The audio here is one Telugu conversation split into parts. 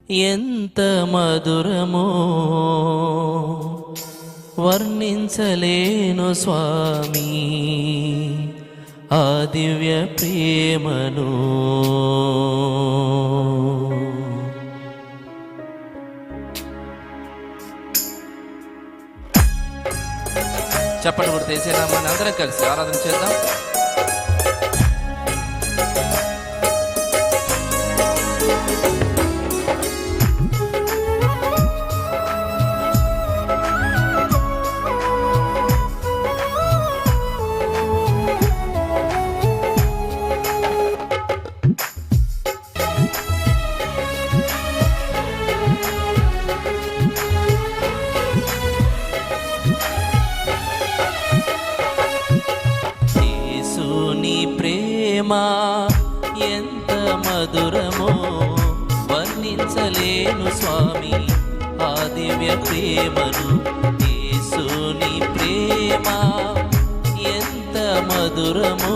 ఎంత మధురమో వర్ణించలేను స్వామి ఆ దివ్య ప్రేమను. చప్పటి కొడితే యేసునామాన్ని అందరం కలిసి ఆరాధన చేద్దాం. ప్రేమ ఎంత మధురమో వర్ణించలేను స్వామి ఆ దివ్య ప్రేమను. యేసుని ప్రేమ ఎంత మధురమో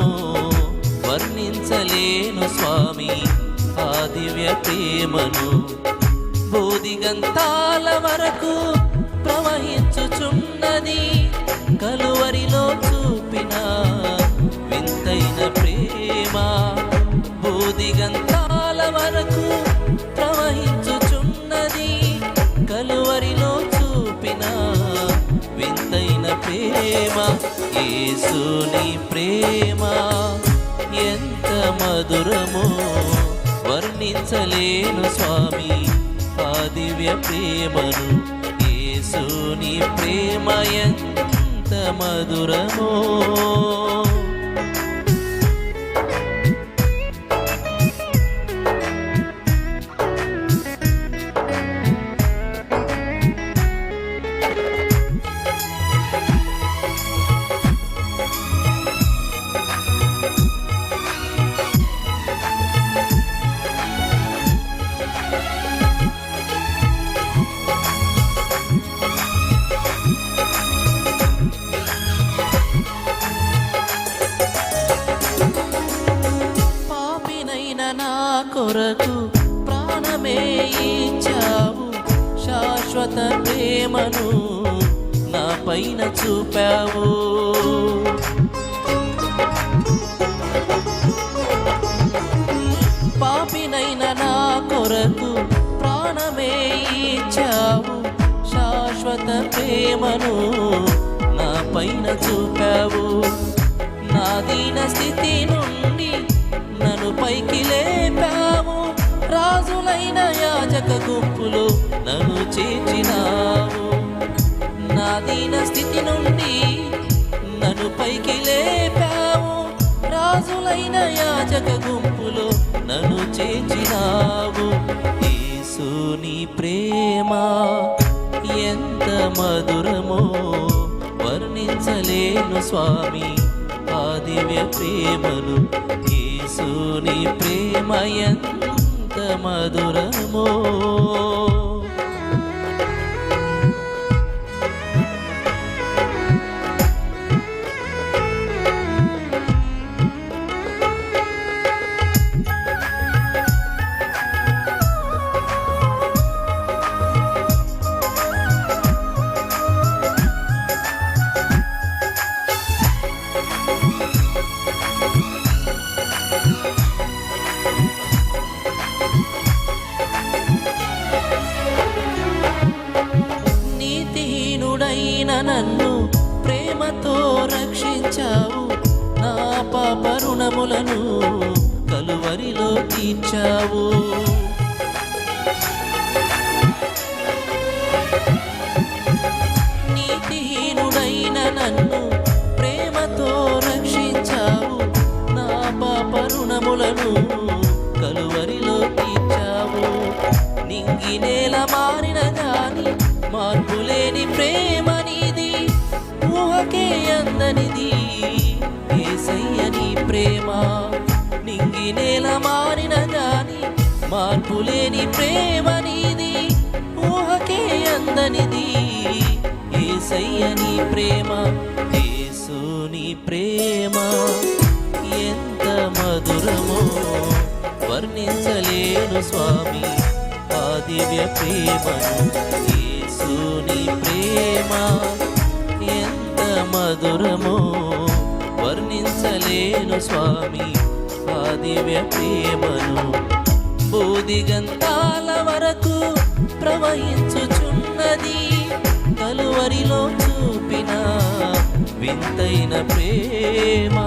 వర్ణించలేను స్వామి ఆ దివ్య ప్రేమను. బోధిగంతాల వరకు ప్రవహించుచున్నది కలువరిలో చూపిన వింతైన ప్రేమ. బోధిగంతాల వరకు ప్రవహించుచున్నది కలువరిలో చూపిన వింతైన ప్రేమ. యేసుని ప్రేమ ఎంత మధురమో వర్ణించలేను స్వామి ఆ దివ్య ప్రేమను. యేసుని ప్రేమ ఎంత మధురమో. కొరకు ప్రాణమే ఇచ్చావు, శాశ్వత ప్రేమను నా పైన చూపావు. పాపినైన నా కొరకు ప్రాణమే ఇచ్చావు, శాశ్వత ప్రేమను నా పైన చూపావు. నా దీన స్థితి నుండి నన్ను పైకి లేపావు, రాజులైన యాజక గుంపులో నన్ను చేర్చినావు. నా దీన స్థితి నుండి నన్ను పైకి లేపావు, రాజులైన యాజక గుంపులో నన్ను చేర్చినావు. యేసుని ప్రేమ ఎంత మధురమో వర్ణించలేను స్వామి ఆ దివ్య ప్రేమను. యేసుని ప్రేమ ఎంత మధురమో. నన్ను ప్రేమతో రక్షించావు, నా పాప రుణములను కలువరిలో తీర్చావు. నీతిహీనుడైన నన్ను ప్రేమతో రక్షించావు, నా పాప రుణములను కలువరిలో తీర్చావు. నింగి నేల మారిన గాని మార్పులేని ప్రేమ నీది, ఊహకే అందనిది యేసయ్య నీ ప్రేమ. నింగి నేల మారిన గాని మార్పులేని ప్రేమ నీది, ఊహకే అందనిది యేసయ్య నీ ప్రేమ. యేసుని ప్రేమ ఎంత మధురమో వర్ణించలేను స్వామి ఆ దివ్య ప్రేమను. యేసుని ప్రేమ ఎంత మధురమో వర్ణించలేను స్వామి ఆ దివ్య ప్రేమను. భూదిగంతాల వరకు ప్రవహించుచున్నది కలువరిలో చూపిన వింతైన ప్రేమ.